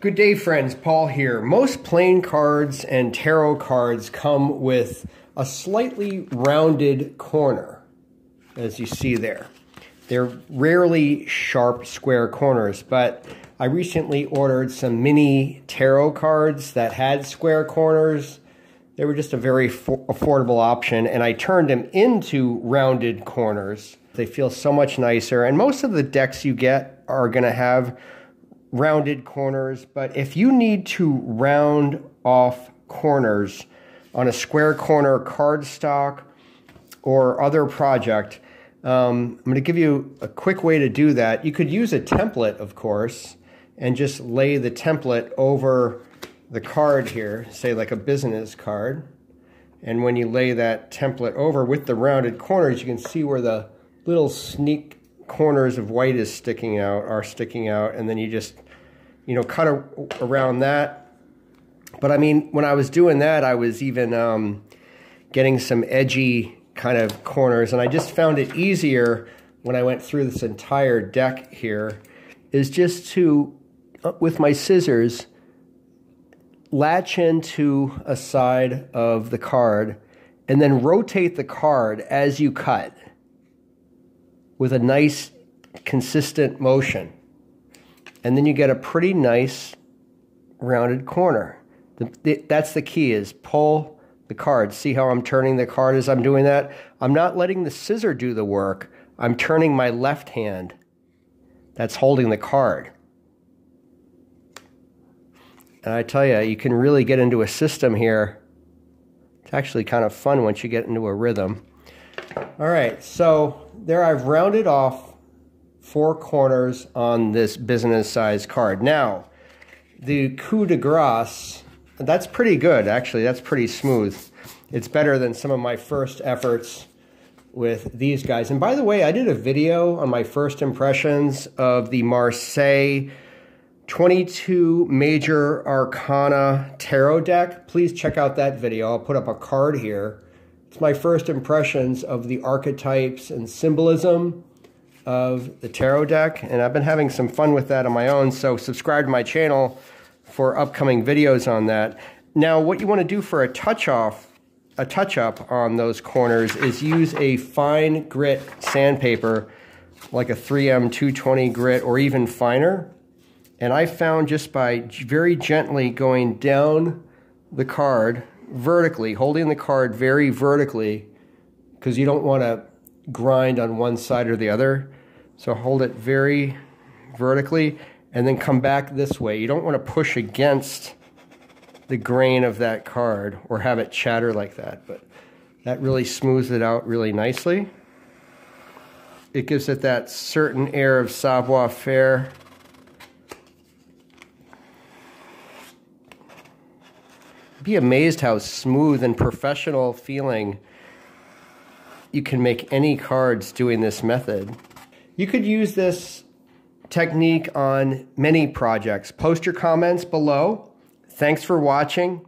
Good day, friends. Paul here. Most playing cards and tarot cards come with a slightly rounded corner, as you see there. They're rarely sharp square corners, but I recently ordered some mini tarot cards that had square corners. They were just a very affordable option, and I turned them into rounded corners. They feel so much nicer, and most of the decks you get are going to have rounded corners, but if you need to round off corners on a square corner cardstock or other project, I'm going to give you a quick way to do that. You could use a template, of course, and just lay the template over the card here, say like a business card. And when you lay that template over with the rounded corners, you can see where the little sneak corners of white are sticking out, and then you just, cut around that. But I mean, when I was doing that, I was even getting some edgy kind of corners, and I just found it easier when I went through this entire deck here, is just to, with my scissors, latch into a side of the card and then rotate the card as you cut with a nice consistent motion. And then you get a pretty nice rounded corner. That's the key, is pull the card. See how I'm turning the card as I'm doing that? I'm not letting the scissor do the work. I'm turning my left hand that's holding the card. And I tell you, you can really get into a system here. It's actually kind of fun once you get into a rhythm. All right, so there I've rounded off 4 corners on this business size card. Now, the coup de grace, that's pretty good, actually. That's pretty smooth. It's better than some of my first efforts with these guys. And by the way, I did a video on my first impressions of the Marseille 22 Major Arcana Tarot deck. Please check out that video. I'll put up a card here. It's my first impressions of the archetypes and symbolism of the tarot deck, and I've been having some fun with that on my own, so subscribe to my channel for upcoming videos on that. Now, what you want to do for a touch-up on those corners is use a fine grit sandpaper, like a 3M 220 grit or even finer. And I found just by very gently going down the card vertically, holding the card very vertically, because you don't want to grind on one side or the other. So hold it very vertically and then come back this way. You don't want to push against the grain of that card or have it chatter like that, but that really smooths it out really nicely. It gives it that certain air of savoir-faire. Be amazed how smooth and professional feeling you can make any cards doing this method. You could use this technique on many projects. Post your comments below. Thanks for watching.